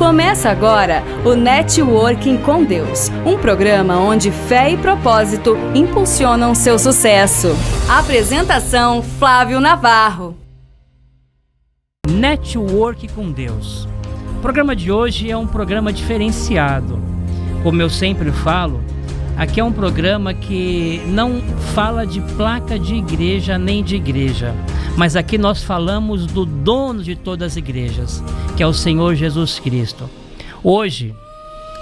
Começa agora o Networking com Deus, um programa onde fé e propósito impulsionam seu sucesso. Apresentação: Flávio Navarro. Network com Deus. O programa de hoje é um programa diferenciado. Como eu sempre falo, aqui é um programa que não fala de placa de igreja nem de igreja, mas aqui nós falamos do dono de todas as igrejas, que é o Senhor Jesus Cristo. Hoje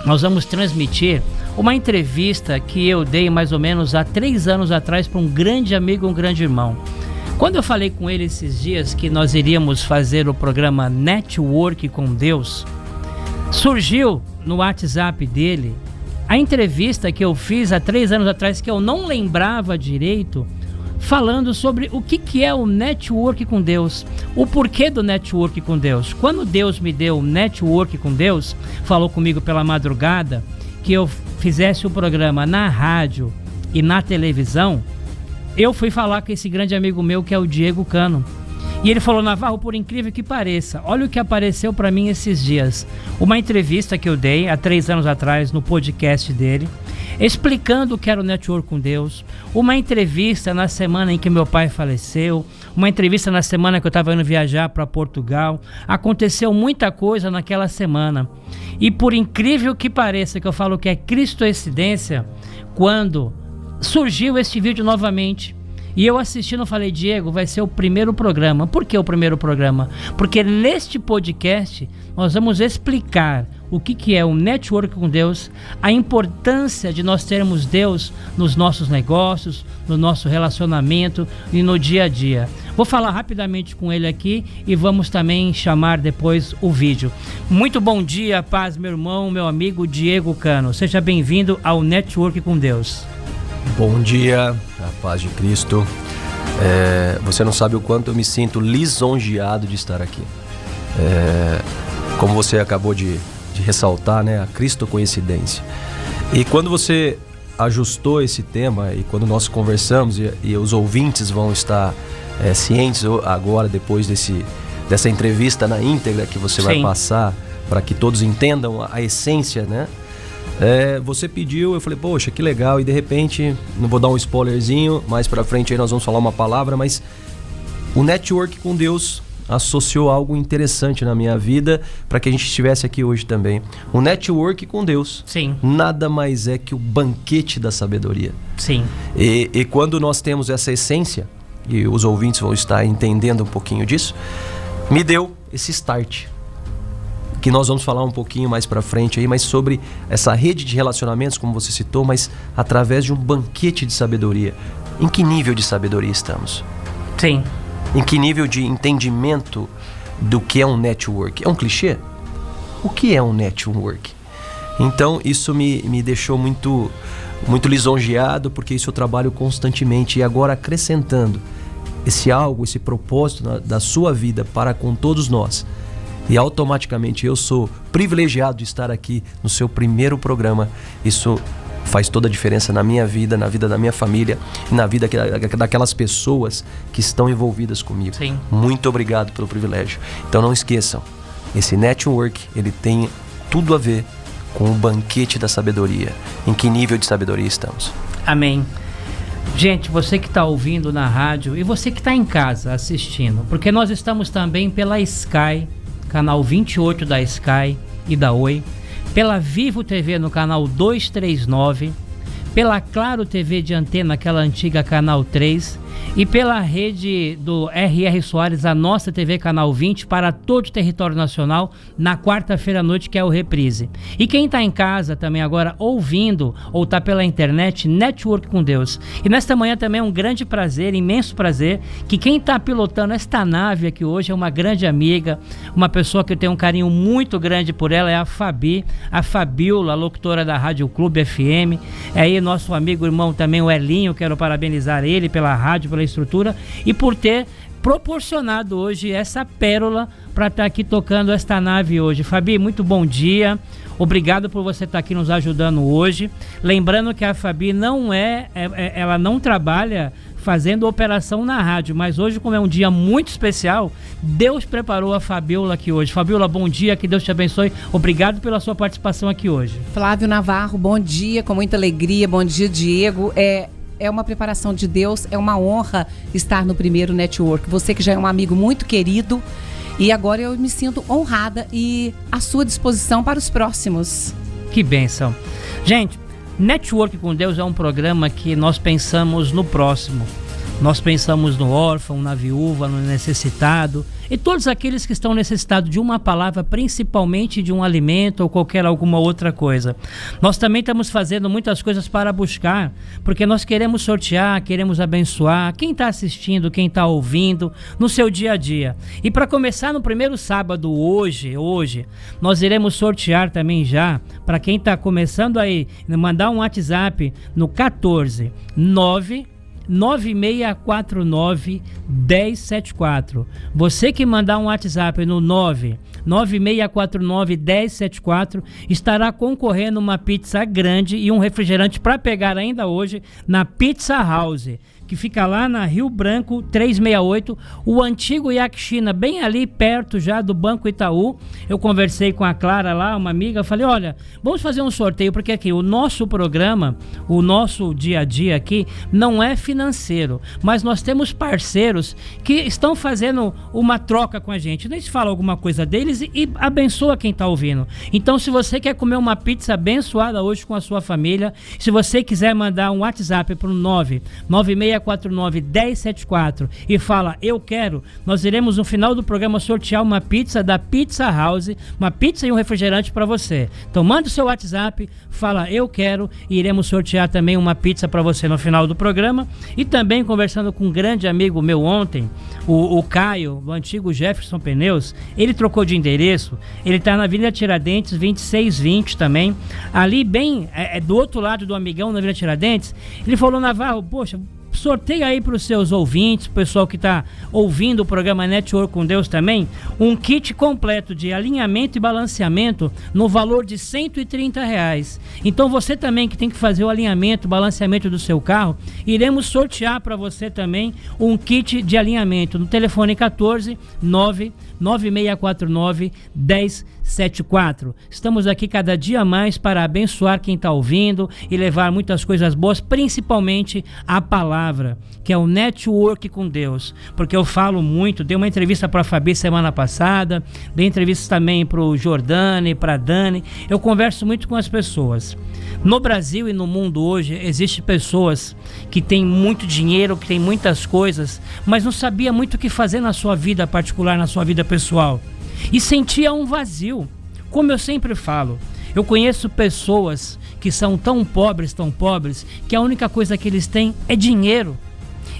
nós vamos transmitir uma entrevista que eu dei mais ou menos há 3 anos atrás para um grande amigo, um grande irmão. Quando eu falei com ele esses dias que nós iríamos fazer o programa Network com Deus, surgiu no WhatsApp dele a entrevista que eu fiz há 3 anos atrás, que eu não lembrava direito, falando sobre o que é o Network com Deus, o porquê do Network com Deus. Quando Deus me deu o Network com Deus, falou comigo pela madrugada que eu fizesse o programa na rádio e na televisão, eu fui falar com esse grande amigo meu que é o Diego Cano. E ele falou: Navarro, por incrível que pareça, olha o que apareceu para mim esses dias. Uma entrevista que eu dei há 3 anos atrás no podcast dele, explicando o que era o Network com Deus. Uma entrevista na semana em que meu pai faleceu. Uma entrevista na semana que eu estava indo viajar para Portugal. Aconteceu muita coisa naquela semana. E por incrível que pareça, que eu falo que é cristoincidência, quando surgiu este vídeo novamente e eu assistindo, falei: Diego, vai ser o primeiro programa. Por que o primeiro programa? Porque neste podcast nós vamos explicar o que é o Network com Deus, a importância de nós termos Deus nos nossos negócios, no nosso relacionamento e no dia a dia. Vou falar rapidamente com ele aqui e vamos também chamar depois o vídeo. Muito bom dia, paz, meu irmão, meu amigo Diego Cano. Seja bem-vindo ao Network com Deus. Bom dia, a paz de Cristo. Você não sabe o quanto eu me sinto lisonjeado de estar aqui. Como você acabou de ressaltar, né, a cristocoincidência. E quando você ajustou esse tema e quando nós conversamos e os ouvintes vão estar cientes agora, depois dessa entrevista na íntegra que você vai passar, para que todos entendam a essência, né? Você pediu, eu falei: poxa, que legal. E de repente, não vou dar um spoilerzinho, mais pra frente aí nós vamos falar uma palavra, mas o Network com Deus associou algo interessante na minha vida para que a gente estivesse aqui hoje também. O Network com Deus nada mais é que o banquete da sabedoria. Sim. E quando nós temos essa essência, e os ouvintes vão estar entendendo um pouquinho disso, me deu esse start, que nós vamos falar um pouquinho mais pra frente aí, mas sobre essa rede de relacionamentos, como você citou, mas através de um banquete de sabedoria. Em que nível de sabedoria estamos? Sim. Em que nível de entendimento do que é um network? É um clichê? O que é um network? Então, isso me deixou muito, muito lisonjeado, porque isso eu trabalho constantemente. E agora, acrescentando esse propósito da sua vida para com todos nós, e automaticamente eu sou privilegiado de estar aqui no seu primeiro programa. Isso faz toda a diferença na minha vida, na vida da minha família e na vida daquelas pessoas que estão envolvidas comigo. Sim. Muito obrigado pelo privilégio. Então não esqueçam, esse network, ele tem tudo a ver com o banquete da sabedoria. Em que nível de sabedoria estamos? Amém. Gente, você que está ouvindo na rádio e você que está em casa assistindo, porque nós estamos também pela Sky, canal 28 da Sky e da Oi, pela Vivo TV no canal 239, pela Claro TV de antena, aquela antiga canal 3, e pela rede do R.R. Soares, a nossa TV canal 20, para todo o território nacional, na quarta-feira à noite, que é o Reprise. E quem está em casa também agora ouvindo, ou está pela internet, Network com Deus. E nesta manhã também é um grande prazer, imenso prazer, que quem está pilotando esta nave aqui hoje é uma grande amiga, uma pessoa que eu tenho um carinho muito grande por ela, é a Fabi, a Fabiola, locutora da Rádio Clube FM. É aí nosso amigo irmão também, o Elinho, quero parabenizar ele pela rádio, pela estrutura e por ter proporcionado hoje essa pérola para estar aqui tocando esta nave hoje. Fabi, muito bom dia. Obrigado por você estar aqui nos ajudando hoje. Lembrando que a Fabi ela não trabalha fazendo operação na rádio, mas hoje, como é um dia muito especial, Deus preparou a Fabiola aqui hoje. Fabiola, bom dia, que Deus te abençoe. Obrigado pela sua participação aqui hoje. Flávio Navarro, bom dia, com muita alegria. Bom dia, Diego. É uma preparação de Deus, é uma honra estar no Primeiro Network. Você que já é um amigo muito querido, e agora eu me sinto honrada e à sua disposição para os próximos. Que bênção. Gente, Network com Deus é um programa que nós pensamos no próximo. Nós pensamos no órfão, na viúva, no necessitado e todos aqueles que estão necessitados de uma palavra, principalmente de um alimento ou alguma outra coisa. Nós também estamos fazendo muitas coisas para buscar, porque nós queremos sortear, queremos abençoar quem está assistindo, quem está ouvindo no seu dia a dia. E para começar no primeiro sábado hoje, nós iremos sortear também já, para quem está começando aí, mandar um WhatsApp no 14996491074. Você que mandar um WhatsApp no 996491074 estará concorrendo uma pizza grande e um refrigerante para pegar ainda hoje na Pizza House, que fica lá na Rio Branco 368, o antigo Yaquixina, bem ali perto já do Banco Itaú. Eu conversei com a Clara lá, uma amiga, falei, olha, vamos fazer um sorteio, porque aqui o nosso programa, o nosso dia a dia aqui, não é financeiro, mas nós temos parceiros que estão fazendo uma troca com a gente. A gente fala alguma coisa deles e abençoa quem está ouvindo. Então, se você quer comer uma pizza abençoada hoje com a sua família, se você quiser mandar um WhatsApp para o 996491074 e fala, eu quero, nós iremos no final do programa sortear uma pizza da Pizza House, uma pizza e um refrigerante para você. Então manda o seu WhatsApp, fala, eu quero, e iremos sortear também uma pizza para você no final do programa. E também conversando com um grande amigo meu ontem, o Caio, do antigo Jefferson Pneus, ele trocou de endereço, ele está na Avenida Tiradentes 2620 também, ali bem do outro lado do Amigão, na Avenida Tiradentes. Ele falou, Navarro, poxa, sorteia aí para os seus ouvintes, o pessoal que está ouvindo o programa Network com Deus também, um kit completo de alinhamento e balanceamento no valor de R$130. Então você também que tem que fazer o alinhamento, balanceamento do seu carro, iremos sortear para você também um kit de alinhamento no telefone 14 996491074. Estamos aqui cada dia mais para abençoar quem está ouvindo e levar muitas coisas boas, principalmente a palavra, que é o Network com Deus, porque eu falo muito, dei uma entrevista para a Fabi semana passada, dei entrevistas também para o Jordani, para a Dani, eu converso muito com as pessoas. No Brasil e no mundo hoje, existem pessoas que têm muito dinheiro, que têm muitas coisas, mas não sabia muito o que fazer na sua vida particular, na sua vida pessoal, e sentia um vazio. Como eu sempre falo, eu conheço pessoas que são tão pobres, que a única coisa que eles têm é dinheiro.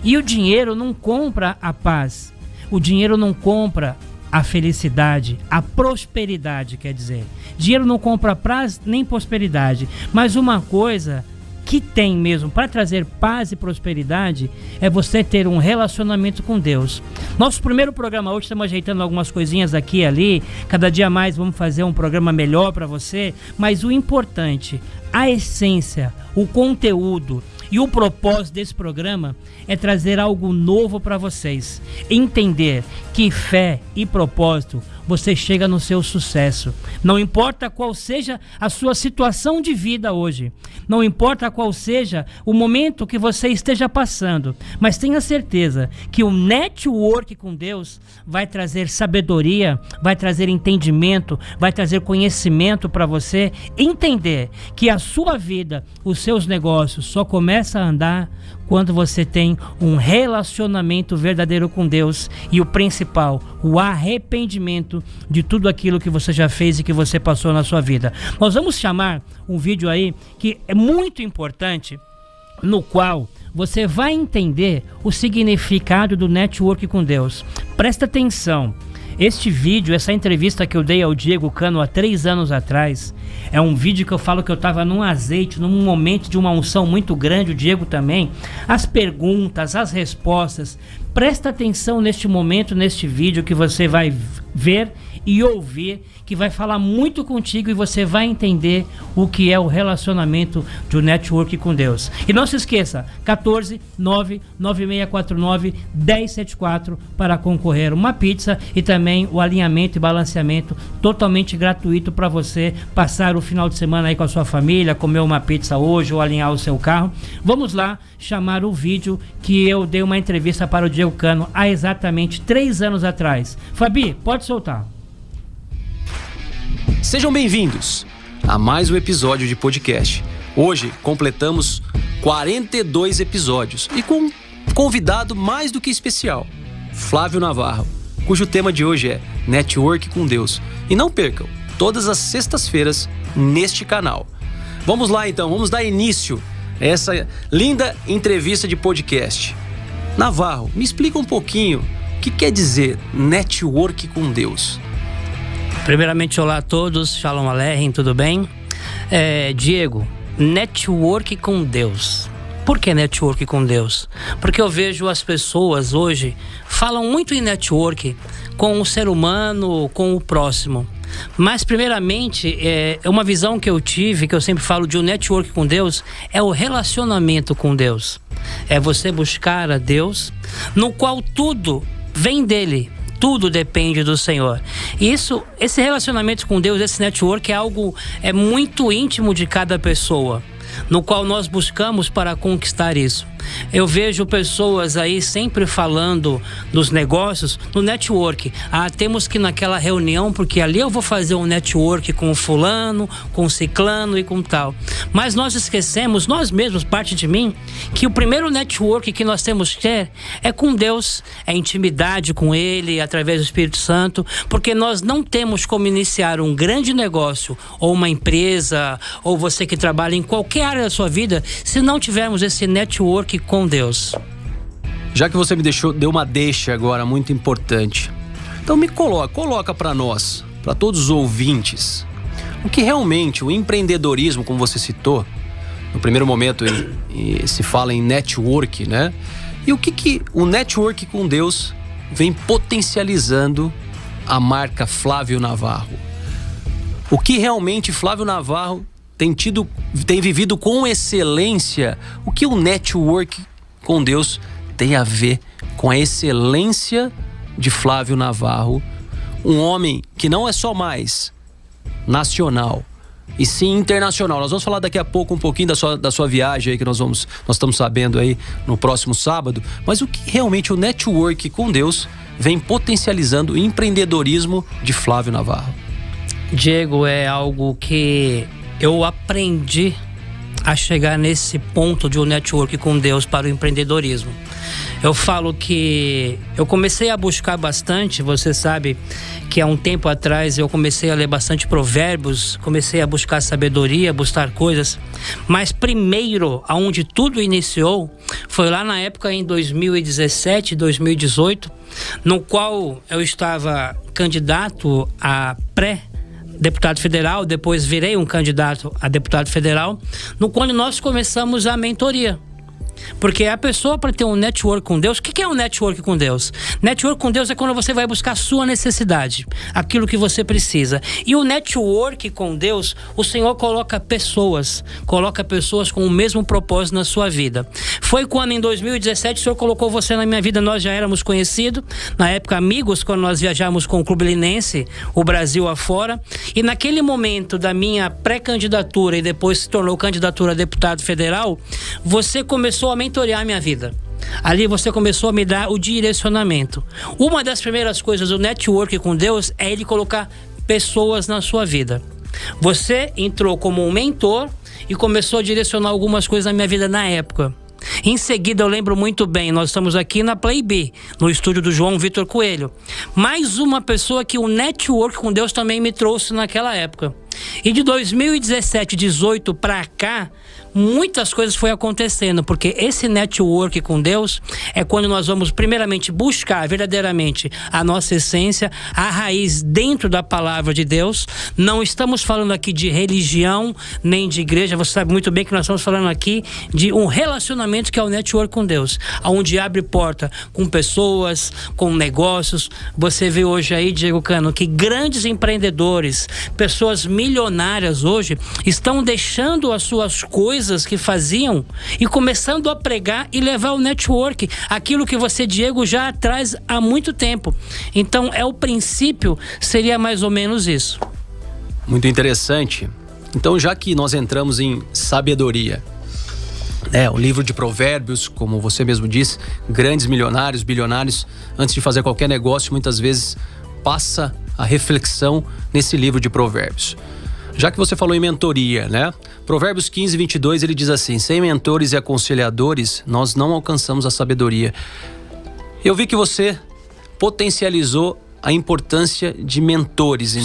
E o dinheiro não compra a paz. O dinheiro não compra a felicidade, a prosperidade, quer dizer. Dinheiro não compra paz nem prosperidade. Mas uma coisa que tem mesmo para trazer paz e prosperidade é você ter um relacionamento com Deus. Nosso primeiro programa hoje, estamos ajeitando algumas coisinhas aqui e ali, cada dia mais vamos fazer um programa melhor para você, mas o importante, a essência, o conteúdo e o propósito desse programa é trazer algo novo para vocês, entender que fé e propósito você chega no seu sucesso. Não importa qual seja a sua situação de vida hoje, não importa qual seja o momento que você esteja passando, mas tenha certeza que o Network com Deus vai trazer sabedoria, vai trazer entendimento, vai trazer conhecimento para você entender que a sua vida, os seus negócios só começam a andar quando você tem um relacionamento verdadeiro com Deus e o principal, o arrependimento de tudo aquilo que você já fez e que você passou na sua vida. Nós vamos chamar um vídeo aí que é muito importante, no qual você vai entender o significado do Network com Deus. Presta atenção. Este vídeo, essa entrevista que eu dei ao Diego Cano há 3 anos atrás, é um vídeo que eu falo que eu estava num azeite, num momento de uma unção muito grande, o Diego também. As perguntas, as respostas. Presta atenção neste momento, neste vídeo que você vai ver e ouvir, que vai falar muito contigo e você vai entender o que é o relacionamento do network com Deus. E não se esqueça, 14-99649-1074 para concorrer uma pizza e também o alinhamento e balanceamento totalmente gratuito para você passar o final de semana aí com a sua família, comer uma pizza hoje ou alinhar o seu carro. Vamos lá chamar o vídeo que eu dei uma entrevista para o Diego Cano há exatamente 3 anos atrás. Fabi, pode soltar. Sejam bem-vindos a mais um episódio de podcast. Hoje completamos 42 episódios e com um convidado mais do que especial, Flávio Navarro, cujo tema de hoje é Network com Deus. E não percam, todas as sextas-feiras neste canal. Vamos lá então, vamos dar início a essa linda entrevista de podcast. Navarro, me explica um pouquinho o que quer dizer Network com Deus. Primeiramente, olá a todos, Shalom Aleichem, tudo bem? Diego, network com Deus. Por que network com Deus? Porque eu vejo as pessoas hoje falam muito em network com o ser humano, com o próximo. Mas primeiramente, uma visão que eu tive, que eu sempre falo de um network com Deus, é o relacionamento com Deus. É você buscar a Deus, no qual tudo vem dele. Tudo depende do Senhor. Esse relacionamento com Deus, esse network é muito íntimo de cada pessoa, no qual nós buscamos para conquistar isso. Eu vejo pessoas aí sempre falando dos negócios, no network. Temos que ir naquela reunião porque ali eu vou fazer um network com o fulano, com o ciclano e com tal. Mas nós esquecemos, nós mesmos, parte de mim, que o primeiro network que nós temos que ter é com Deus, é intimidade com Ele, através do Espírito Santo, porque nós não temos como iniciar um grande negócio, ou uma empresa, ou você que trabalha em qualquer área da sua vida, se não tivermos esse network com Deus. Já que você me deu uma deixa agora muito importante, então me coloca para nós, para todos os ouvintes, o que realmente o empreendedorismo, como você citou, no primeiro momento se fala em network, né? E o que o network com Deus vem potencializando a marca Flávio Navarro? O que realmente Flávio Navarro tem vivido com excelência? O que o network com Deus tem a ver com a excelência de Flávio Navarro, um homem que não é só mais nacional, e sim internacional. Nós vamos falar daqui a pouco um pouquinho da sua viagem aí, que nós estamos sabendo aí no próximo sábado, mas o que realmente o network com Deus vem potencializando o empreendedorismo de Flávio Navarro? Diego, é algo que eu aprendi a chegar nesse ponto de um network com Deus para o empreendedorismo. Eu falo que eu comecei a buscar bastante, você sabe que há um tempo atrás eu comecei a ler bastante provérbios, comecei a buscar sabedoria, buscar coisas, mas primeiro, aonde tudo iniciou, foi lá na época em 2017, 2018, no qual eu estava candidato a deputado federal, depois virei um candidato a deputado federal, no qual nós começamos a mentoria. Porque a pessoa, para ter um network com Deus, o que é um network com Deus? Network com Deus é quando você vai buscar a sua necessidade, aquilo que você precisa. E o network com Deus, o Senhor coloca pessoas com o mesmo propósito na sua vida. Foi quando em 2017 o Senhor colocou você na minha vida, nós já éramos conhecidos, na época amigos, quando nós viajamos com o Clube Linense, o Brasil afora. E naquele momento da minha pré-candidatura e depois se tornou candidatura a deputado federal, você começou a mentorear a minha vida. Ali você começou a me dar o direcionamento. Uma das primeiras coisas do network com Deus é Ele colocar pessoas na sua vida. Você entrou como um mentor e começou a direcionar algumas coisas na minha vida na época. Em seguida, eu lembro muito bem, nós estamos aqui na Play B, no estúdio do João Vitor Coelho. Mais uma pessoa que o network com Deus também me trouxe naquela época. E de 2017, 18 para cá, muitas coisas foi acontecendo, porque esse network com Deus é quando nós vamos primeiramente buscar verdadeiramente a nossa essência, a raiz dentro da palavra de Deus. Não estamos falando aqui de religião, nem de igreja. Você sabe muito bem que nós estamos falando aqui de um relacionamento que é o network com Deus, onde abre porta com pessoas, com negócios. Você vê hoje aí, Diego Cano, que grandes empreendedores, pessoas milionárias hoje estão deixando as suas coisas que faziam e começando a pregar e levar o network, aquilo que você, Diego, já traz há muito tempo. Então, o princípio seria mais ou menos isso. Muito interessante. Então, já que nós entramos em sabedoria, o livro de Provérbios, como você mesmo disse, grandes milionários, bilionários, antes de fazer qualquer negócio, muitas vezes passa a reflexão nesse livro de Provérbios. Já que você falou em mentoria, né? Provérbios 15, 22, ele diz assim: sem mentores e aconselhadores, nós não alcançamos a sabedoria. Eu vi que você potencializou a importância de mentores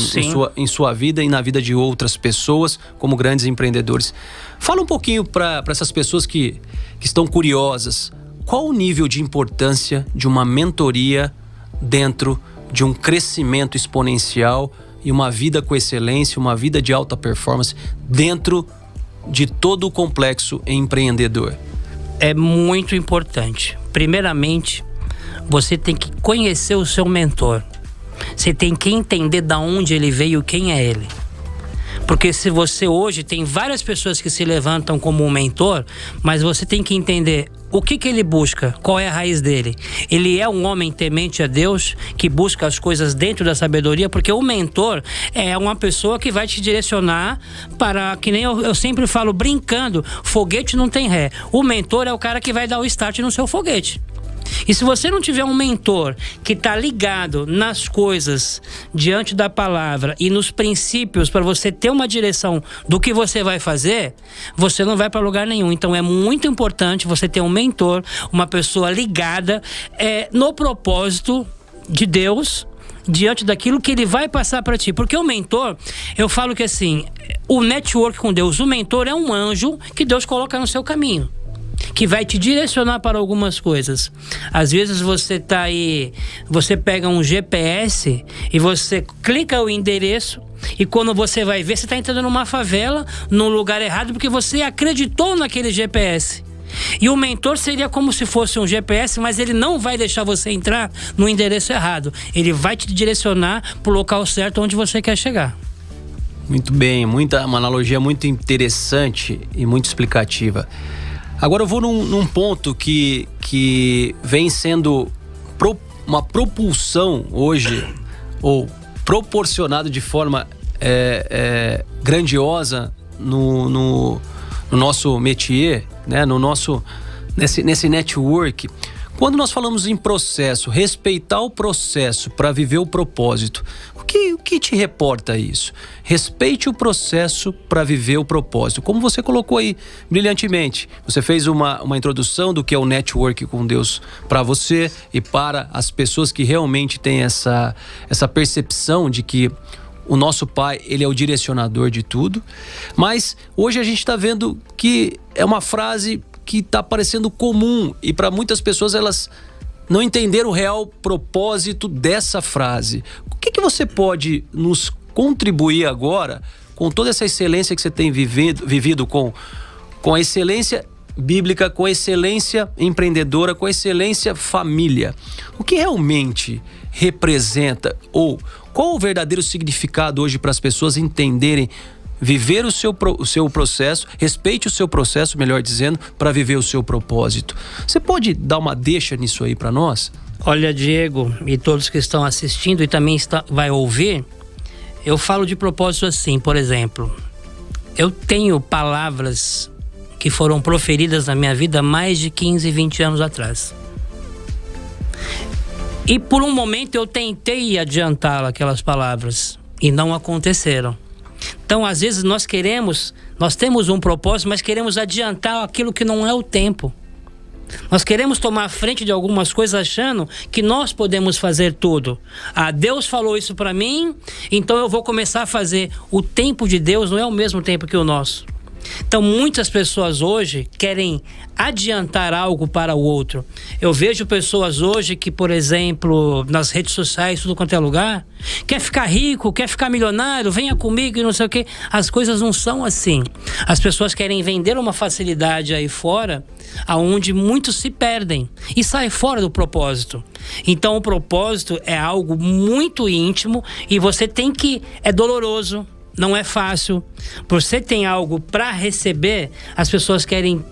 em sua vida e na vida de outras pessoas, como grandes empreendedores. Fala um pouquinho para essas pessoas que estão curiosas. Qual o nível de importância de uma mentoria dentro de um crescimento exponencial e uma vida com excelência, uma vida de alta performance dentro de todo o complexo empreendedor? É muito importante. Primeiramente, você tem que conhecer o seu mentor. Você tem que entender de onde ele veio, quem é ele. Porque se você hoje tem várias pessoas que se levantam como um mentor, mas você tem que entender o que ele busca, qual é a raiz dele. Ele é um homem temente a Deus, que busca as coisas dentro da sabedoria, porque o mentor é uma pessoa que vai te direcionar para, que nem eu sempre falo brincando, foguete não tem ré. O mentor é o cara que vai dar o start no seu foguete. E se você não tiver um mentor que está ligado nas coisas diante da palavra e nos princípios para você ter uma direção do que você vai fazer, você não vai para lugar nenhum. Então é muito importante você ter um mentor, uma pessoa ligada no propósito de Deus, diante daquilo que ele vai passar para ti. Porque o mentor, eu falo que assim, o network com Deus, o mentor é um anjo que Deus coloca no seu caminho, que vai te direcionar para algumas coisas. Às vezes você tá aí, você pega um GPS e você clica o endereço e quando você vai ver, você tá entrando numa favela, num lugar errado, porque você acreditou naquele GPS. E o mentor seria como se fosse um GPS, mas ele não vai deixar você entrar no endereço errado. Ele vai te direcionar para o local certo onde você quer chegar. Muito bem, uma analogia muito interessante e muito explicativa. Agora eu vou num ponto que vem sendo uma propulsão hoje, ou proporcionado de forma grandiosa no nosso métier, né? Nesse network. Quando nós falamos em processo, respeitar o processo para viver o propósito, o que te reporta isso? Respeite o processo para viver o propósito. Como você colocou aí brilhantemente, você fez uma introdução do que é o network com Deus para você e para as pessoas que realmente têm essa percepção de que o nosso Pai, ele é o direcionador de tudo. Mas hoje a gente está vendo que é uma frase que está parecendo comum e para muitas pessoas elas não entenderam o real propósito dessa frase. O que você pode nos contribuir agora com toda essa excelência que você tem vivido com a excelência bíblica, com a excelência empreendedora, com a excelência família? O que realmente representa, ou qual o verdadeiro significado hoje para as pessoas entenderem, viver o seu processo, respeite o seu processo, melhor dizendo, para viver o seu propósito? Você pode dar uma deixa nisso aí para nós? Olha, Diego, e todos que estão assistindo e também vai ouvir, eu falo de propósito assim, por exemplo, eu tenho palavras que foram proferidas na minha vida mais de 15, 20 anos atrás. E por um momento eu tentei adiantar aquelas palavras e não aconteceram. Então, às vezes nós temos um propósito, mas queremos adiantar aquilo que não é o tempo. Nós queremos tomar a frente de algumas coisas achando que nós podemos fazer tudo. Deus falou isso para mim, então eu vou começar a fazer. O tempo de Deus não é o mesmo tempo que o nosso. Então muitas pessoas hoje querem adiantar algo para o outro. Eu vejo pessoas hoje que, por exemplo, nas redes sociais, tudo quanto é lugar, quer ficar rico, quer ficar milionário, venha comigo e não sei o quê. As coisas não são assim. As pessoas querem vender uma facilidade aí fora, aonde muitos se perdem e saem fora do propósito. Então o propósito é algo muito íntimo e você tem que... É doloroso. Não é fácil. Você tem algo para receber, as pessoas querem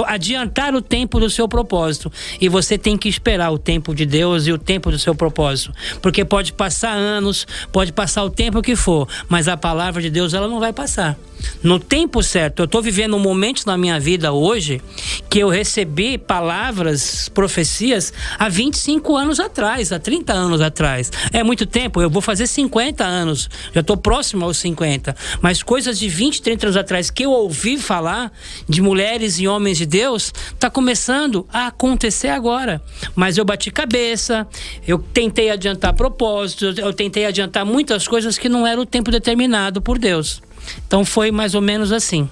adiantar o tempo do seu propósito. E você tem que esperar o tempo de Deus e o tempo do seu propósito. Porque pode passar anos, pode passar o tempo que for, mas a palavra de Deus, ela não vai passar. No tempo certo. Eu estou vivendo um momento na minha vida hoje que eu recebi palavras, profecias há 25 anos atrás, há 30 anos atrás. É muito tempo, eu vou fazer 50 anos, já estou próximo aos 50. Mas coisas de 20, 30 anos atrás que eu ouvi falar de mulheres e homens de Deus, está começando a acontecer agora. Mas eu bati cabeça, eu tentei adiantar propósitos, eu tentei adiantar muitas coisas que não era o tempo determinado por Deus. Então foi mais ou menos assim.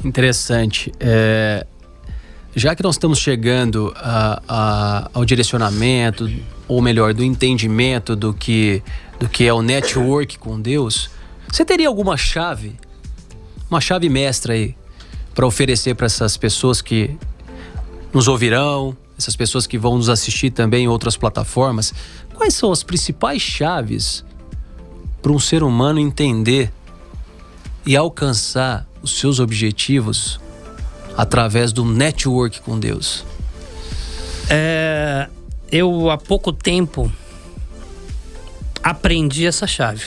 Interessante. Já que nós estamos chegando ao direcionamento, ou melhor, do entendimento do que é o network com Deus, você teria alguma chave, uma chave mestra aí, para oferecer para essas pessoas que nos ouvirão, essas pessoas que vão nos assistir também em outras plataformas? Quais são as principais chaves para um ser humano entender e alcançar os seus objetivos através do network com Deus? Eu há pouco tempo aprendi essa chave.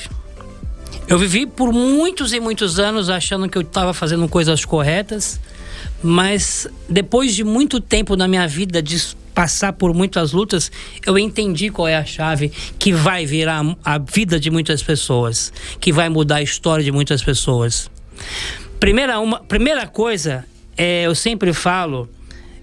Eu vivi por muitos e muitos anos achando que eu estava fazendo coisas corretas, mas depois de muito tempo na minha vida de passar por muitas lutas, eu entendi qual é a chave que vai virar a vida de muitas pessoas, que vai mudar a história de muitas pessoas. Primeira coisa, eu sempre falo,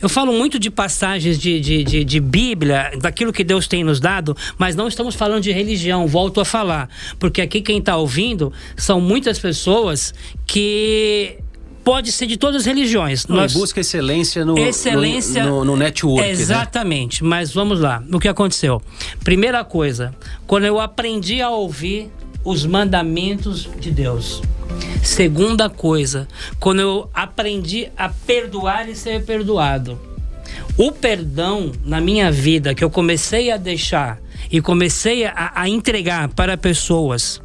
eu falo muito de passagens de Bíblia, daquilo que Deus tem nos dado, mas não estamos falando de religião, volto a falar, porque aqui quem está ouvindo são muitas pessoas que... Pode ser de todas as religiões. Nós busca excelência no network. Exatamente, né? Mas vamos lá. O que aconteceu? Primeira coisa, quando eu aprendi a ouvir os mandamentos de Deus. Segunda coisa, quando eu aprendi a perdoar e ser perdoado. O perdão na minha vida que eu comecei a deixar e comecei a entregar para pessoas.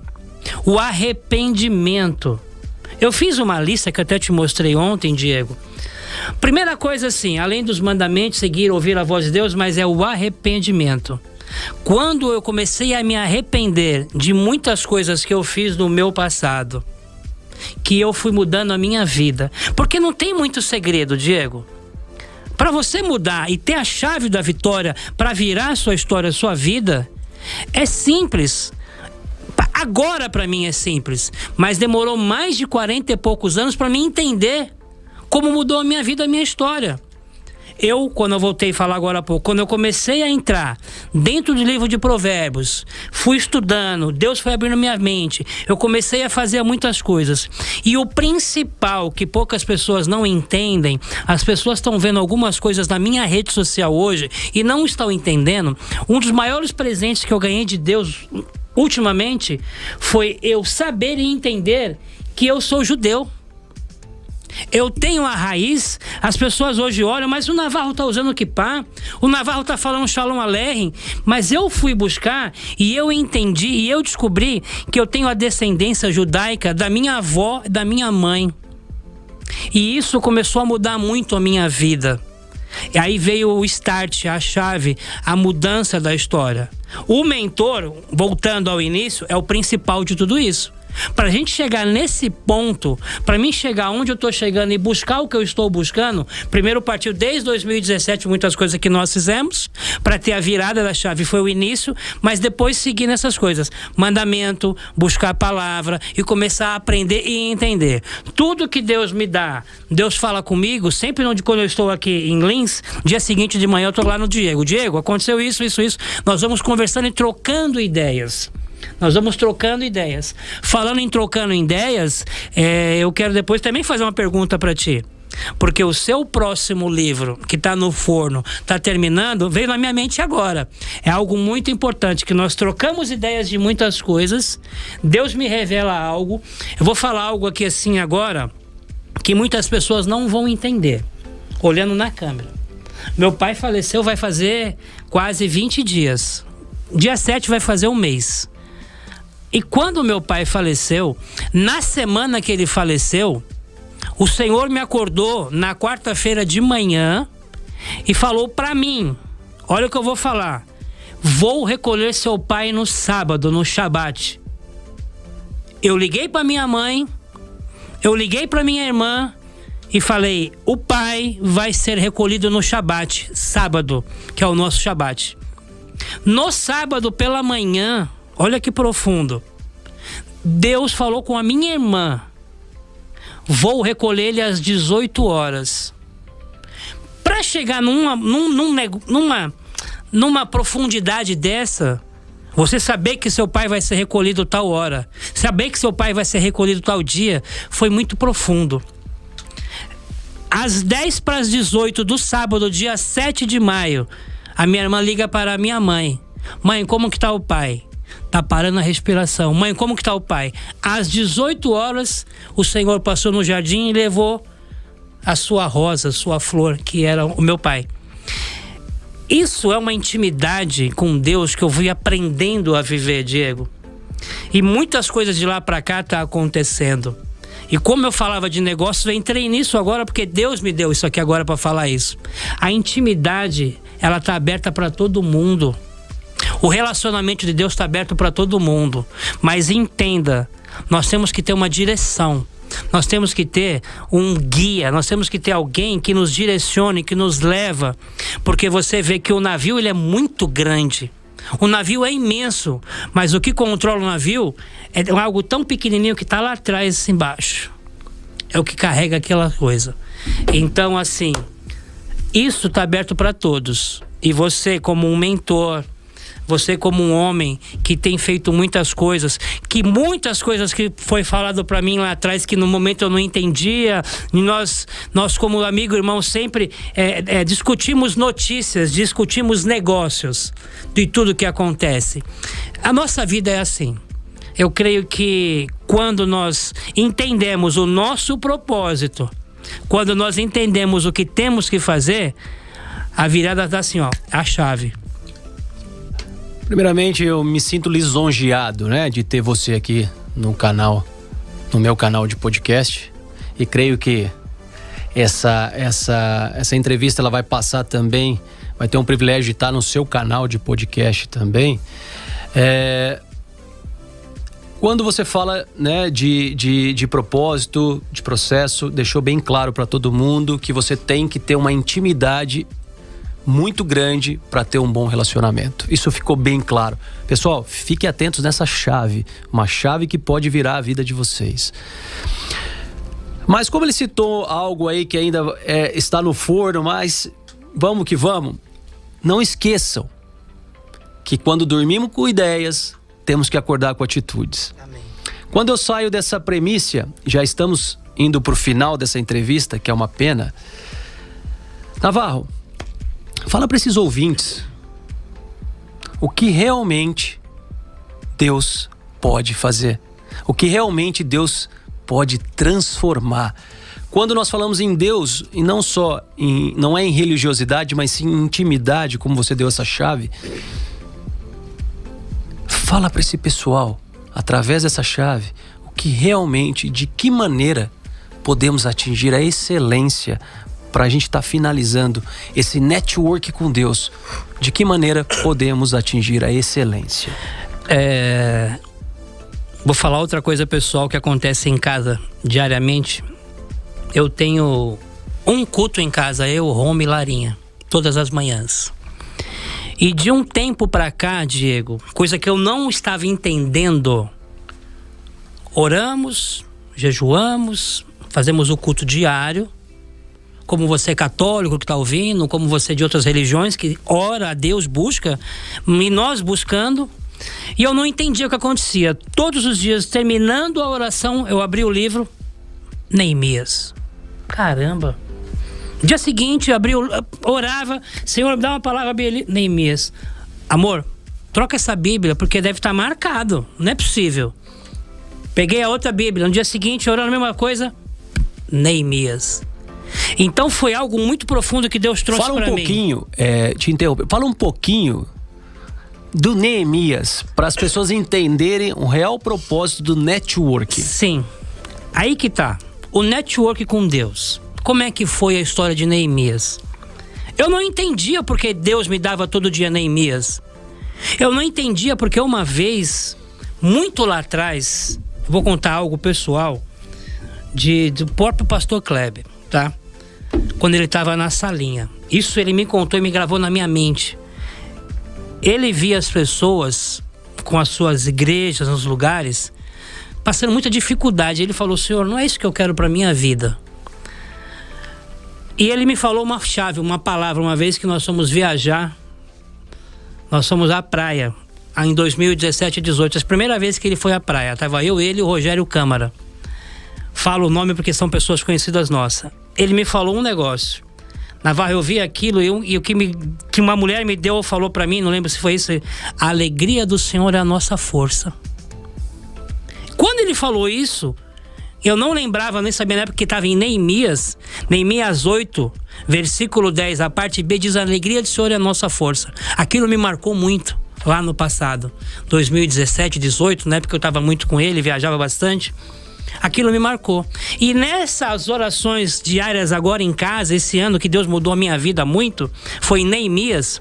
O arrependimento. Eu fiz uma lista que até te mostrei ontem, Diego. Primeira coisa assim, além dos mandamentos, seguir, ouvir a voz de Deus, mas é o arrependimento. Quando eu comecei a me arrepender de muitas coisas que eu fiz no meu passado, que eu fui mudando a minha vida. Porque não tem muito segredo, Diego. Para você mudar e ter a chave da vitória para virar a sua história, a sua vida, é simples. Agora para mim é simples, mas demorou mais de 40 e poucos anos para mim entender como mudou a minha vida, a minha história. Quando eu voltei a falar agora há pouco, quando eu comecei a entrar dentro do livro de Provérbios, fui estudando, Deus foi abrindo minha mente, eu comecei a fazer muitas coisas. E o principal que poucas pessoas não entendem, as pessoas estão vendo algumas coisas na minha rede social hoje e não estão entendendo. Um dos maiores presentes que eu ganhei de Deus ultimamente foi eu saber e entender que eu sou judeu. Eu tenho a raiz, as pessoas hoje olham, mas o Navarro está usando kippá, o Navarro está falando Shalom Aleichem, mas eu fui buscar e eu entendi e eu descobri que eu tenho a descendência judaica da minha avó e da minha mãe. E isso começou a mudar muito a minha vida. E aí veio o start, a chave, a mudança da história. O mentor, voltando ao início, é o principal de tudo isso. Pra gente chegar nesse ponto, pra mim chegar onde eu tô chegando e buscar o que eu estou buscando, primeiro partiu desde 2017 muitas coisas que nós fizemos, pra ter a virada da chave foi o início, mas depois seguir nessas coisas, mandamento, buscar a palavra e começar a aprender e entender. Tudo que Deus me dá, Deus fala comigo, sempre onde quando eu estou aqui em Lins, dia seguinte de manhã eu tô lá no Diego, aconteceu isso, nós vamos conversando e trocando ideias. Falando em trocando ideias, eu quero depois também fazer uma pergunta para ti. Porque o seu próximo livro, que está no forno, está terminando, veio na minha mente agora. É algo muito importante, que nós trocamos ideias de muitas coisas. Deus me revela algo. Eu vou falar algo aqui assim agora, que muitas pessoas não vão entender, olhando na câmera. Meu pai faleceu, vai fazer quase 20 dias. Dia 7 vai fazer um mês. E quando meu pai faleceu, na semana que ele faleceu, o Senhor me acordou na quarta-feira de manhã e falou pra mim, olha o que eu vou falar, vou recolher seu pai no sábado, no Shabat. Eu liguei pra minha mãe, eu liguei pra minha irmã e falei, o pai vai ser recolhido no Shabat, sábado, que é o nosso Shabat. No sábado pela manhã, olha que profundo, Deus falou com a minha irmã, vou recolher ele às 18 horas. Para chegar numa profundidade dessa, você saber que seu pai vai ser recolhido tal hora, saber que seu pai vai ser recolhido tal dia, foi muito profundo. Às 10 para as 18 do sábado, dia 7 de maio, a minha irmã liga para a minha mãe. Mãe, como que tá o pai? Tá parando a respiração. Mãe, como que tá o pai? Às 18 horas, o Senhor passou no jardim e levou a sua rosa, sua flor, que era o meu pai. Isso é uma intimidade com Deus que eu fui aprendendo a viver, Diego. E muitas coisas de lá para cá tá acontecendo. E como eu falava de negócios, eu entrei nisso agora porque Deus me deu isso aqui agora para falar isso. A intimidade, ela tá aberta para todo mundo. O relacionamento de Deus está aberto para todo mundo. Mas entenda, nós temos que ter uma direção. Nós temos que ter um guia. Nós temos que ter alguém que nos direcione, que nos leva. Porque você vê que o navio ele é muito grande. O navio é imenso. Mas o que controla o navio é algo tão pequenininho que está lá atrás, embaixo. É o que carrega aquela coisa. Então, assim, isso está aberto para todos. E você, como um mentor, você como um homem que tem feito muitas coisas que foi falado para mim lá atrás, que no momento eu não entendia, e nós como amigo e irmão sempre discutimos notícias, discutimos negócios de tudo que acontece. A nossa vida é assim. Eu creio que quando nós entendemos o nosso propósito, quando nós entendemos o que temos que fazer, a virada está assim, ó, a chave. Primeiramente, eu me sinto lisonjeado, né, de ter você aqui no canal, no meu canal de podcast. E creio que essa entrevista ela vai passar também, vai ter um privilégio de estar no seu canal de podcast também. Quando você fala, né, de propósito, de processo, deixou bem claro para todo mundo que você tem que ter uma intimidade muito grande para ter um bom relacionamento. Isso ficou bem claro. Pessoal, fiquem atentos nessa chave, uma chave que pode virar a vida de vocês. Mas como ele citou algo aí que ainda está no forno, mas vamos que vamos, não esqueçam que quando dormimos com ideias, temos que acordar com atitudes. Amém. Quando eu saio dessa premissa, já estamos indo para o final dessa entrevista, que é uma pena. Navarro, fala para esses ouvintes o que realmente Deus pode fazer, o que realmente Deus pode transformar. Quando nós falamos em Deus, e não é em religiosidade, mas sim em intimidade, como você deu essa chave, fala para esse pessoal, através dessa chave, o que realmente, de que maneira podemos atingir a excelência para a gente estar finalizando esse network com Deus. De que maneira podemos atingir a excelência? Vou falar outra coisa, pessoal, que acontece em casa diariamente. Eu tenho um culto em casa, eu, Roma e Larinha, todas as manhãs. E de um tempo pra cá, Diego, coisa que eu não estava entendendo, oramos, jejuamos, fazemos o culto diário. Como você é católico que está ouvindo, como você é de outras religiões que ora a Deus, busca, e nós buscando. E eu não entendia o que acontecia. Todos os dias, terminando a oração, eu abri o livro, Neemias. Caramba. Dia seguinte, orava, Senhor, me dá uma palavra, Neemias. Amor, troca essa Bíblia, porque deve estar marcado, não é possível. Peguei a outra Bíblia, no dia seguinte, orando a mesma coisa, Neemias. Então foi algo muito profundo que Deus trouxe para mim. Fala um pouquinho, te interromper, fala um pouquinho do Neemias, para as pessoas entenderem o real propósito do network. Sim, aí que tá, o network com Deus. Como é que foi a história de Neemias? Eu não entendia porque Deus me dava todo dia Neemias. Eu não entendia porque uma vez, muito lá atrás, vou contar algo pessoal, do próprio pastor Kleber, tá? Quando ele estava na salinha. Isso ele me contou e me gravou na minha mente. Ele via as pessoas com as suas igrejas, nos lugares, passando muita dificuldade. Ele falou, Senhor, não é isso que eu quero para minha vida. E ele me falou uma chave, uma palavra, uma vez que nós fomos viajar. Nós fomos à praia, em 2017 e 2018. A primeira vez que ele foi à praia, estava eu, ele e o Rogério Câmara. Falo o nome porque são pessoas conhecidas nossas. Ele me falou um negócio. Navarro, eu vi aquilo e o que uma mulher me deu, falou pra mim, não lembro se foi isso. A alegria do Senhor é a nossa força. Quando ele falou isso, eu não lembrava, nem sabia na época que estava em Neemias 8, versículo 10, a parte B diz: a alegria do Senhor é a nossa força. Aquilo me marcou muito lá no passado, 2017, 2018, né? Porque eu estava muito com ele, viajava bastante. Aquilo me marcou. E nessas orações diárias agora em casa, esse ano que Deus mudou a minha vida muito, foi em Neemias.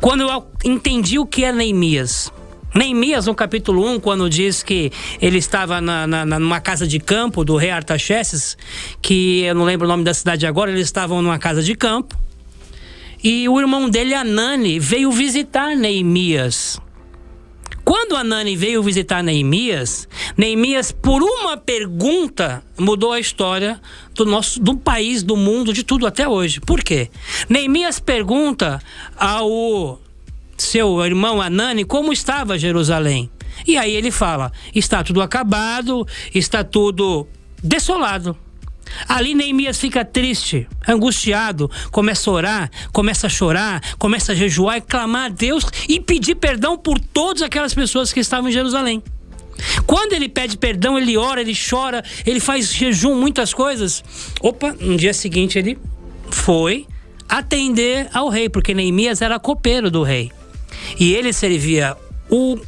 Quando eu entendi o que é Neemias. Neemias, no capítulo 1, quando diz que ele estava numa casa de campo do rei Artaxerxes, que eu não lembro o nome da cidade agora, eles estavam numa casa de campo. E o irmão dele, Anani, veio visitar Neemias. Quando Anani veio visitar Neemias, por uma pergunta, mudou a história do país, do mundo, de tudo até hoje. Por quê? Neemias pergunta ao seu irmão Anani como estava Jerusalém. E aí ele fala, está tudo acabado, está tudo desolado. Ali Neemias fica triste, angustiado, começa a orar, começa a chorar, começa a jejuar e clamar a Deus e pedir perdão por todas aquelas pessoas que estavam em Jerusalém. Quando ele pede perdão, ele ora, ele chora, ele faz jejum, muitas coisas. No dia seguinte ele foi atender ao rei, porque Neemias era copeiro do rei. E ele servia o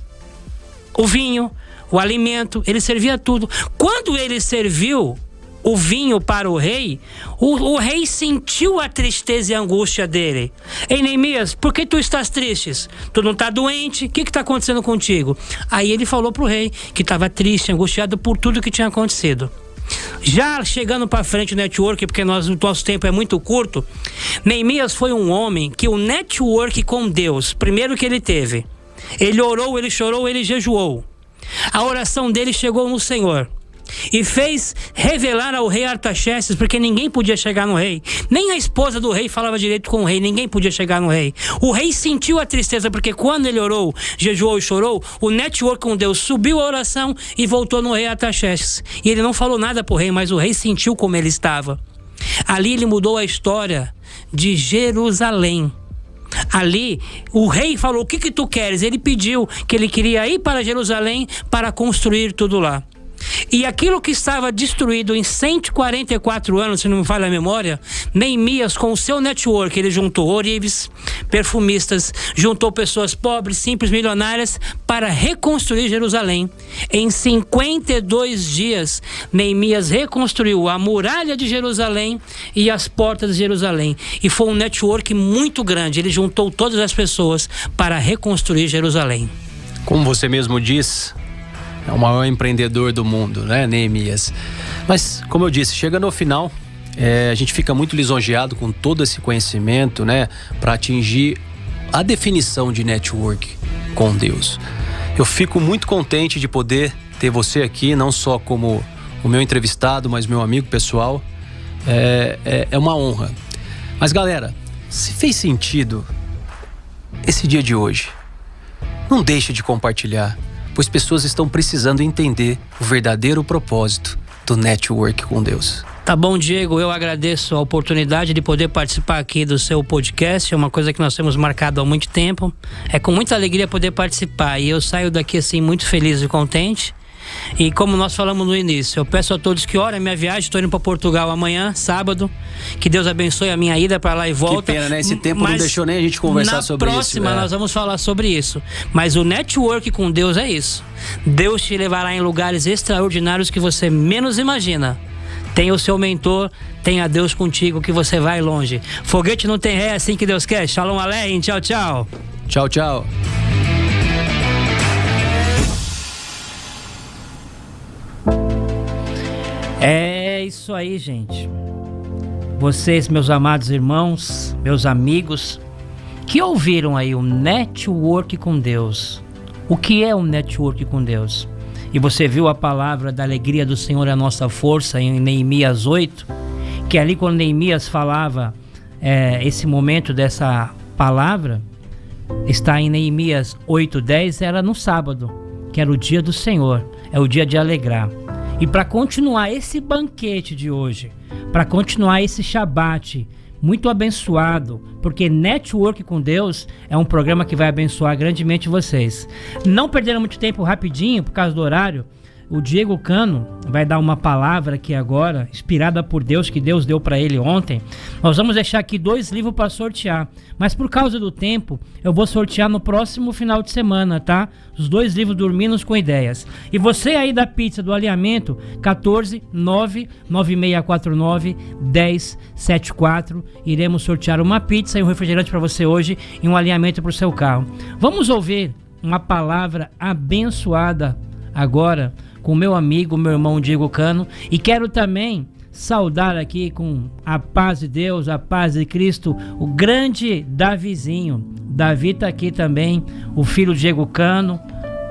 vinho, o alimento, ele servia tudo. Quando ele serviu o vinho para o rei sentiu a tristeza e a angústia dele. Ei, Neemias, por que tu estás triste? Tu não está doente? O que está acontecendo contigo? Aí ele falou para o rei que estava triste, angustiado por tudo que tinha acontecido. Já chegando para frente o network, porque o nosso tempo é muito curto, Neemias foi um homem que o network com Deus, primeiro que ele teve, ele orou, ele chorou, ele jejuou. A oração dele chegou no Senhor e fez revelar ao rei Artaxerxes, porque ninguém podia chegar no rei, nem a esposa do rei falava direito com o rei, ninguém podia chegar no rei. O rei sentiu a tristeza, porque quando ele orou, jejuou e chorou, o network com Deus subiu a oração e voltou no rei Artaxerxes. E ele não falou nada pro rei, mas o rei sentiu como ele estava. Ali ele mudou a história de Jerusalém. Ali o rei falou: o que tu queres? Ele pediu que ele queria ir para Jerusalém para construir tudo lá. E aquilo que estava destruído em 144 anos, se não me falha a memória, Neemias, com o seu network, ele juntou ourives, perfumistas, juntou pessoas pobres, simples, milionárias, para reconstruir Jerusalém. Em 52 dias, Neemias reconstruiu a muralha de Jerusalém e as portas de Jerusalém. E foi um network muito grande, ele juntou todas as pessoas para reconstruir Jerusalém. Como você mesmo diz, É o maior empreendedor do mundo, né, Neemias? Mas, como eu disse, chega no final, a gente fica muito lisonjeado com todo esse conhecimento, né, para atingir a definição de network com Deus. Eu fico muito contente de poder ter você aqui, não só como o meu entrevistado, mas meu amigo pessoal. É uma honra. Mas, galera, se fez sentido esse dia de hoje, não deixe de compartilhar, pois pessoas estão precisando entender o verdadeiro propósito do network com Deus. Tá bom, Diego, eu agradeço a oportunidade de poder participar aqui do seu podcast. É uma coisa que nós temos marcado há muito tempo. É com muita alegria poder participar e eu saio daqui assim muito feliz e contente. E como nós falamos no início, eu peço a todos que orem a minha viagem. Estou indo para Portugal amanhã, sábado. Que Deus abençoe a minha ida para lá e volta. Que pena, né? Esse tempo não deixou nem a gente conversar sobre isso. Na próxima nós vamos falar sobre isso. Mas o network com Deus é isso. Deus te levará em lugares extraordinários que você menos imagina. Tem o seu mentor, tem a Deus contigo que você vai longe. Foguete não tem ré, é assim que Deus quer. Shalom Aleichem, tchau, tchau. Tchau, tchau. É isso aí, gente. Vocês, meus amados irmãos, meus amigos, que ouviram aí o network com Deus. O que é um network com Deus? E você viu a palavra da alegria do Senhor é a nossa força em Neemias 8, que ali quando Neemias falava esse momento dessa palavra, está em Neemias 8:10, era no sábado, que era o dia do Senhor, é o dia de alegrar. E para continuar esse banquete de hoje, para continuar esse Shabat muito abençoado, porque Network com Deus é um programa que vai abençoar grandemente vocês. Não perderam muito tempo, rapidinho, por causa do horário, o Diego Cano vai dar uma palavra aqui agora, inspirada por Deus, que Deus deu para ele ontem. Nós vamos deixar aqui 2 livros para sortear, mas por causa do tempo, eu vou sortear no próximo final de semana, tá? Os 2 livros Dormindo com Ideias. E você aí da pizza do alinhamento, 14-99649-1074, iremos sortear uma pizza e um refrigerante para você hoje e um alinhamento para o seu carro. Vamos ouvir uma palavra abençoada agora com meu amigo, meu irmão Diego Cano, e quero também saudar aqui com a paz de Deus, a paz de Cristo, o grande Davizinho. Davi está aqui também, o filho Diego Cano,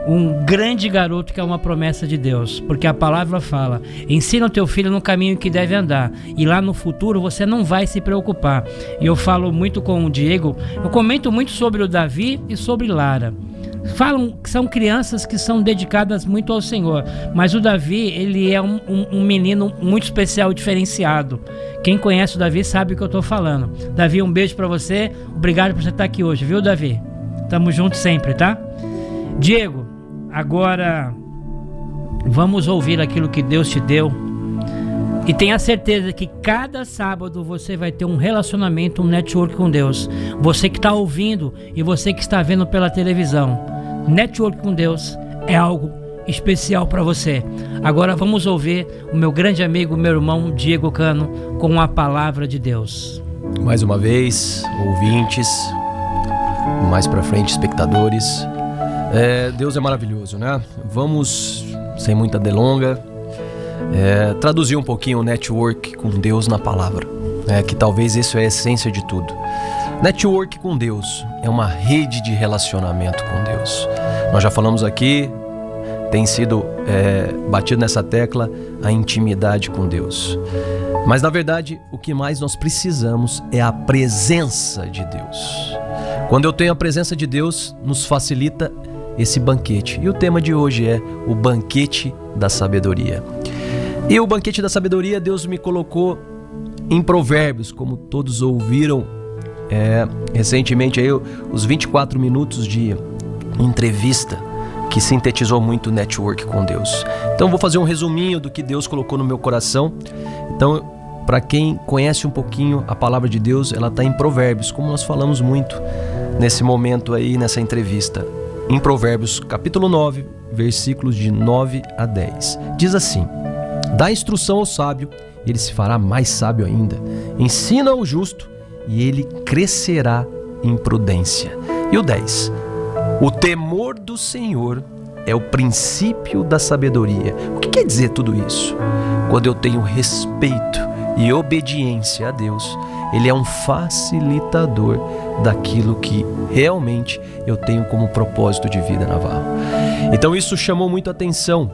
um grande garoto que é uma promessa de Deus, porque a palavra fala, ensina o teu filho no caminho que deve andar, e lá no futuro você não vai se preocupar. E eu falo muito com o Diego, eu comento muito sobre o Davi e sobre Lara. Falam que são crianças que são dedicadas muito ao Senhor, mas o Davi, ele é um menino muito especial e diferenciado. Quem conhece o Davi sabe o que eu estou falando. Davi, um beijo para você, obrigado por você estar aqui hoje, viu, Davi? Tamo junto sempre, tá? Diego, agora vamos ouvir aquilo que Deus te deu. E tenha certeza que cada sábado você vai ter um relacionamento, um network com Deus. Você que está ouvindo e você que está vendo pela televisão. Network com Deus é algo especial para você. Agora vamos ouvir o meu grande amigo, meu irmão Diego Cano, com a palavra de Deus. Mais uma vez, ouvintes, mais para frente, espectadores. Deus é maravilhoso, né? Vamos, sem muita delonga, traduzir um pouquinho o network com Deus na palavra, que talvez isso é a essência de tudo. Network com Deus é uma rede de relacionamento com Deus. Nós já falamos aqui, tem sido batido nessa tecla, a intimidade com Deus. Mas na verdade, o que mais nós precisamos é a presença de Deus. Quando eu tenho a presença de Deus, nos facilita esse banquete. E o tema de hoje é o banquete da sabedoria. E o banquete da sabedoria, Deus me colocou em Provérbios, como todos ouviram recentemente aí, os 24 minutos de entrevista que sintetizou muito o network com Deus. Então vou fazer um resuminho do que Deus colocou no meu coração. Então, para quem conhece um pouquinho a palavra de Deus, ela está em Provérbios, como nós falamos muito nesse momento aí, nessa entrevista. Em Provérbios, capítulo 9, versículos de 9 a 10. Diz assim: dá instrução ao sábio, ele se fará mais sábio ainda. Ensina ao justo, e ele crescerá em prudência. E o 10. O temor do Senhor é o princípio da sabedoria. O que quer dizer tudo isso? Quando eu tenho respeito e obediência a Deus, Ele é um facilitador daquilo que realmente eu tenho como propósito de vida, Navarro. Então isso chamou muito a atenção,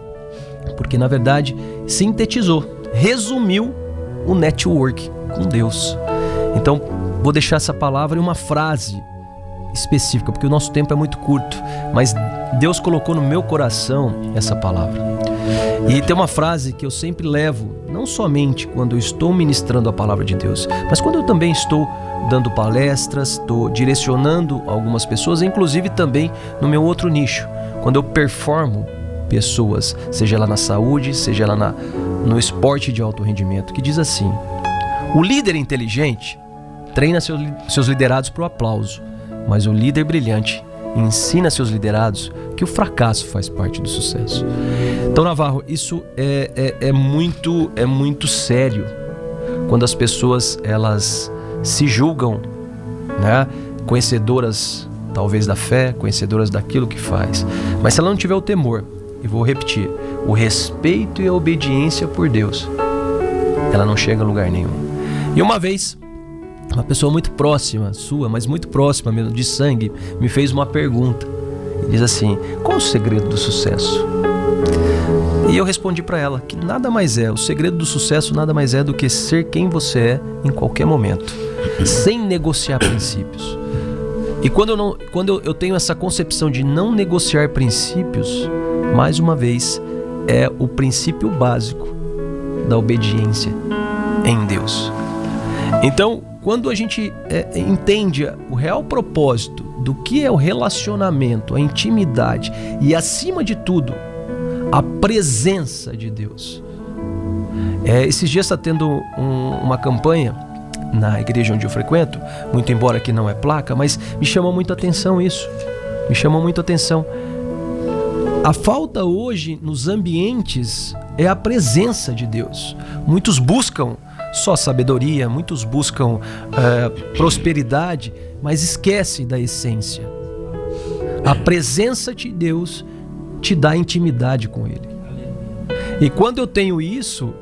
porque na verdade sintetizou, resumiu o network com Deus. Então vou deixar essa palavra em uma frase específica, porque o nosso tempo é muito curto, mas Deus colocou no meu coração essa palavra. E tem uma frase que eu sempre levo, não somente quando eu estou ministrando a palavra de Deus, mas quando eu também estou dando palestras, estou direcionando algumas pessoas, inclusive também no meu outro nicho, quando eu performo pessoas, seja lá na saúde, seja lá no esporte de alto rendimento, que diz assim: o líder inteligente treina seus liderados para o aplauso, mas o líder brilhante ensina seus liderados que o fracasso faz parte do sucesso. Então, Navarro, isso é muito sério quando as pessoas elas se julgam, né, conhecedoras talvez da fé, conhecedoras daquilo que faz, mas se ela não tiver o temor, e vou repetir, o respeito e a obediência por Deus, ela não chega a lugar nenhum. E uma vez, uma pessoa muito próxima sua, mas muito próxima mesmo, de sangue, me fez uma pergunta. Diz assim: qual o segredo do sucesso? E eu respondi para ela que nada mais é, o segredo do sucesso nada mais é do que ser quem você é em qualquer momento, sem negociar princípios. E quando eu tenho essa concepção de não negociar princípios, mais uma vez, é o princípio básico da obediência em Deus. Então, quando a gente entende o real propósito do que é o relacionamento, a intimidade e, acima de tudo, a presença de Deus. Esses dias está tendo uma campanha na igreja onde eu frequento, muito embora aqui não é placa, mas me chamou muito a atenção isso. Me chamou muito a atenção. A falta hoje nos ambientes é a presença de Deus. Muitos buscam só sabedoria, muitos buscam prosperidade, mas esquecem da essência. A presença de Deus te dá intimidade com Ele. E quando eu tenho isso,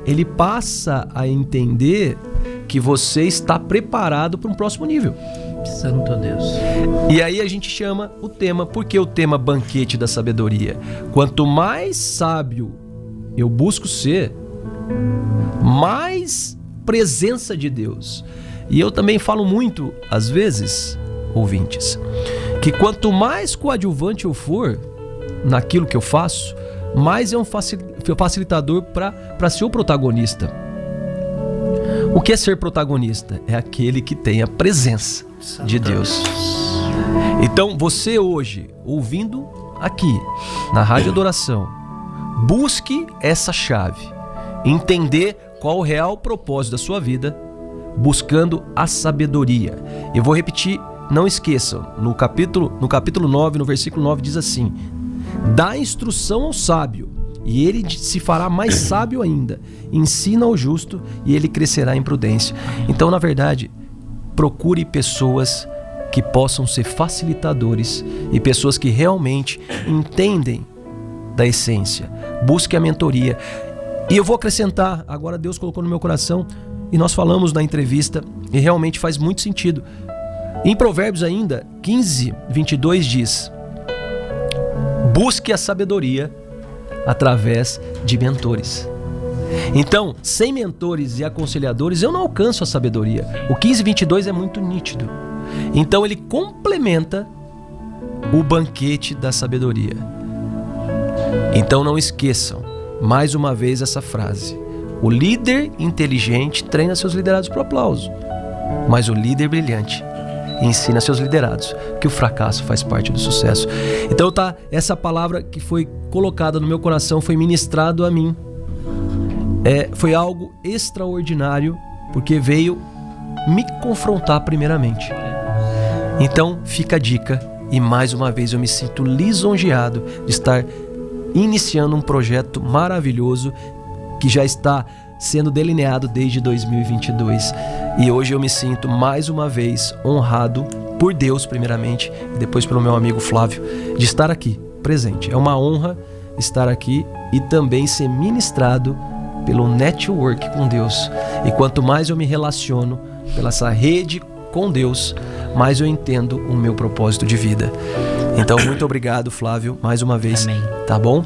Ele passa a entender que você está preparado para um próximo nível. Santo Deus. E aí a gente chama o tema, porque o tema banquete da sabedoria. Quanto mais sábio eu busco ser, mais presença de Deus. E eu também falo muito, às vezes, ouvintes, que quanto mais coadjuvante eu for naquilo que eu faço, mais é um facilitador para ser o protagonista. O que é ser protagonista? É aquele que tem a presença de Deus. Então, você hoje, ouvindo aqui, na Rádio Adoração, busque essa chave, entender qual o real propósito da sua vida, buscando a sabedoria. Eu vou repetir, não esqueçam, no capítulo 9, no versículo 9 diz assim: dá instrução ao sábio, e ele se fará mais sábio ainda. Ensina ao justo, e ele crescerá em prudência. Então, na verdade, procure pessoas que possam ser facilitadores e pessoas que realmente entendem da essência. Busque a mentoria. E eu vou acrescentar, agora Deus colocou no meu coração, e nós falamos na entrevista, e realmente faz muito sentido. Em Provérbios ainda, 15, 22 diz: busque a sabedoria através de mentores. Então, sem mentores e aconselhadores, eu não alcanço a sabedoria. O 15, 22 é muito nítido. Então, ele complementa o banquete da sabedoria. Então, não esqueçam, mais uma vez, essa frase: o líder inteligente treina seus liderados para o aplauso, mas o líder brilhante ensina seus liderados que o fracasso faz parte do sucesso. Então essa palavra que foi colocada no meu coração, foi ministrado a mim, foi algo extraordinário, porque veio me confrontar primeiramente. Então fica a dica, e mais uma vez eu me sinto lisonjeado de estar iniciando um projeto maravilhoso que já está sendo delineado desde 2022, e hoje eu me sinto mais uma vez honrado por Deus primeiramente, e depois pelo meu amigo Flávio, de estar aqui presente. É uma honra estar aqui e também ser ministrado pelo network com Deus. E quanto mais eu me relaciono pela essa rede com Deus, mais eu entendo o meu propósito de vida. Então, muito obrigado, Flávio, mais uma vez. Amém. Tá bom?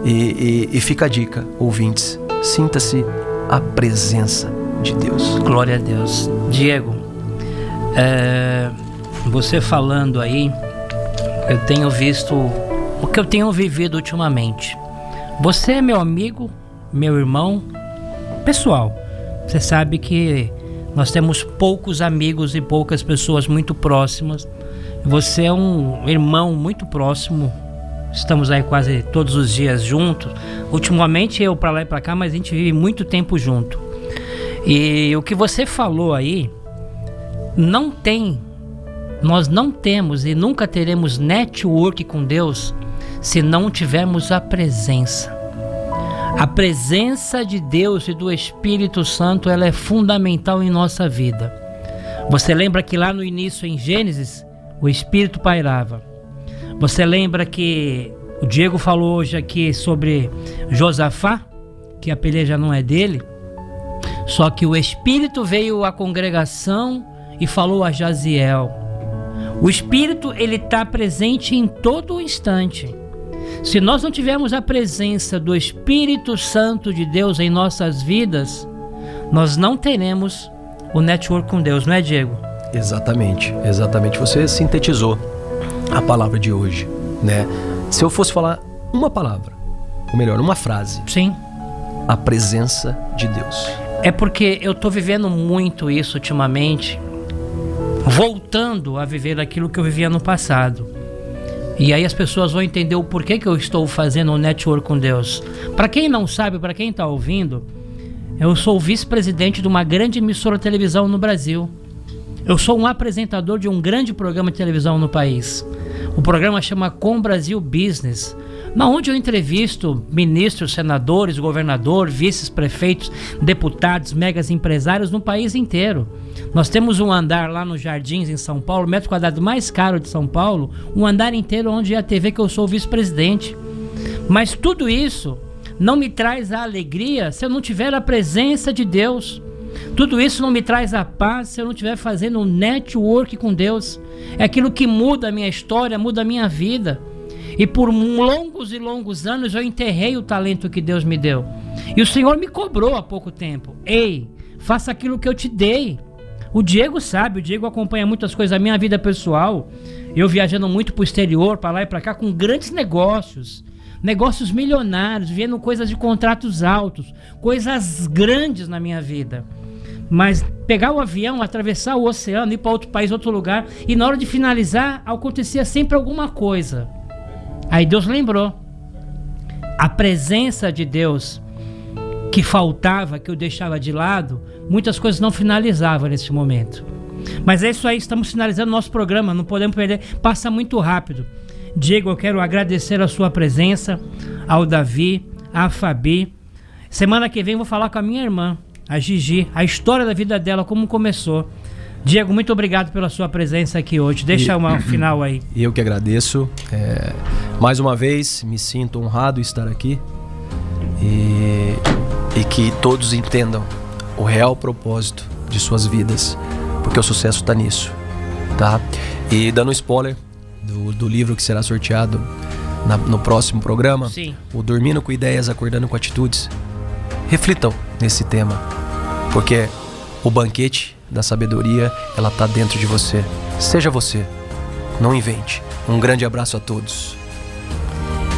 E fica a dica, ouvintes, sinta-se a presença de Deus. Glória a Deus. Diego, você falando aí, eu tenho visto o que eu tenho vivido ultimamente. Você é meu amigo, meu irmão, pessoal. Você sabe que nós temos poucos amigos e poucas pessoas muito próximas. Você é um irmão muito próximo. Estamos aí quase todos os dias juntos. Ultimamente eu para lá e para cá, mas a gente vive muito tempo junto. E o que você falou aí, nós não temos e nunca teremos network com Deus se não tivermos a presença. A presença de Deus e do Espírito Santo, ela é fundamental em nossa vida. Você lembra que lá no início, em Gênesis, o Espírito pairava. Você lembra que o Diego falou hoje aqui sobre Josafá, que a peleja não é dele, só que o Espírito veio à congregação e falou a Jaziel. O Espírito, ele está presente em todo instante. Se nós não tivermos a presença do Espírito Santo de Deus em nossas vidas, nós não teremos o network com Deus, não é, Diego? Exatamente. Você sintetizou a palavra de hoje, né? Se eu fosse falar uma palavra, ou melhor, uma frase. Sim. A presença de Deus. É porque eu estou vivendo muito isso ultimamente, voltando a viver aquilo que eu vivia no passado. E aí as pessoas vão entender o porquê que eu estou fazendo um network com Deus. Para quem não sabe, para quem está ouvindo, eu sou vice-presidente de uma grande emissora de televisão no Brasil. Eu sou um apresentador de um grande programa de televisão no país. O programa chama Com Brasil Business, onde eu entrevisto ministros, senadores, governadores, vices-prefeitos, deputados, megas empresários no país inteiro. Nós temos um andar lá nos Jardins, em São Paulo, o metro quadrado mais caro de São Paulo, um andar inteiro onde é a TV que eu sou vice-presidente. Mas tudo isso não me traz a alegria se eu não tiver a presença de Deus. Tudo isso não me traz a paz se eu não estiver fazendo um network com Deus. É aquilo que muda a minha história, muda a minha vida. E por longos e longos anos eu enterrei o talento que Deus me deu. E o Senhor me cobrou há pouco tempo. Ei, faça aquilo que eu te dei. O Diego sabe, o Diego acompanha muitas coisas da minha vida pessoal. Eu viajando muito pro exterior, para lá e para cá, com grandes negócios milionários, vendo coisas de contratos altos, coisas grandes na minha vida. Mas pegar o avião, atravessar o oceano, ir para outro país, outro lugar, e na hora de finalizar, acontecia sempre alguma coisa. Aí Deus lembrou. A presença de Deus que faltava, que eu deixava de lado, muitas coisas não finalizavam nesse momento. Mas é isso aí, estamos finalizando nosso programa, não podemos perder, passa muito rápido. Diego, eu quero agradecer a sua presença, ao Davi, à Fabi. Semana que vem eu vou falar com a minha irmã, a Gigi, a história da vida dela, como começou. Diego, muito obrigado pela sua presença aqui hoje. Deixa um final aí. Eu que agradeço. Mais uma vez, me sinto honrado em estar aqui. E que todos entendam o real propósito de suas vidas, porque o sucesso está nisso, tá? E dando um spoiler do livro que será sorteado no próximo programa. Sim. O Dormindo com Ideias, Acordando com Atitudes. Reflitam nesse tema, porque o banquete da sabedoria, ela está dentro de você. Seja você, não invente. Um grande abraço a todos.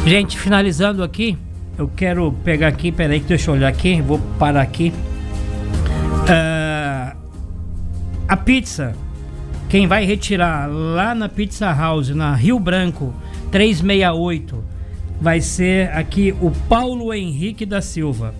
Gente, finalizando aqui, eu quero pegar aqui, peraí, deixa eu olhar aqui, vou parar aqui. A pizza, quem vai retirar lá na Pizza House, na Rio Branco 368, vai ser aqui o Paulo Henrique da Silva.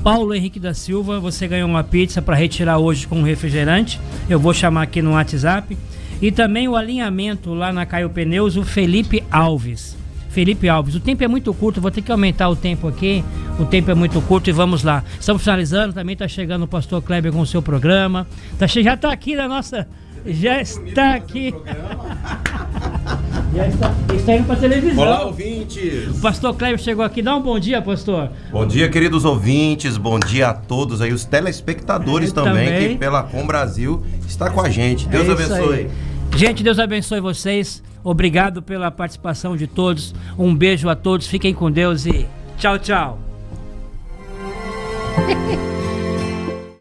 Paulo Henrique da Silva, você ganhou uma pizza para retirar hoje com refrigerante. Eu vou chamar aqui no WhatsApp. E também o alinhamento lá na Caio Pneus, o Felipe Alves. Felipe Alves, o tempo é muito curto, vou ter que aumentar o tempo aqui. O tempo é muito curto e vamos lá. Estamos finalizando, também está chegando o pastor Kleber com o seu programa. Já está aqui na nossa... Já está aqui. Já está indo para televisão. Olá, ouvintes. O pastor Cléber chegou aqui. Dá um bom dia, pastor. Bom dia, queridos ouvintes. Bom dia a todos aí, os telespectadores também, que pela Com Brasil está com a gente. Deus abençoe. Aí. Gente, Deus abençoe vocês. Obrigado pela participação de todos. Um beijo a todos. Fiquem com Deus e tchau, tchau.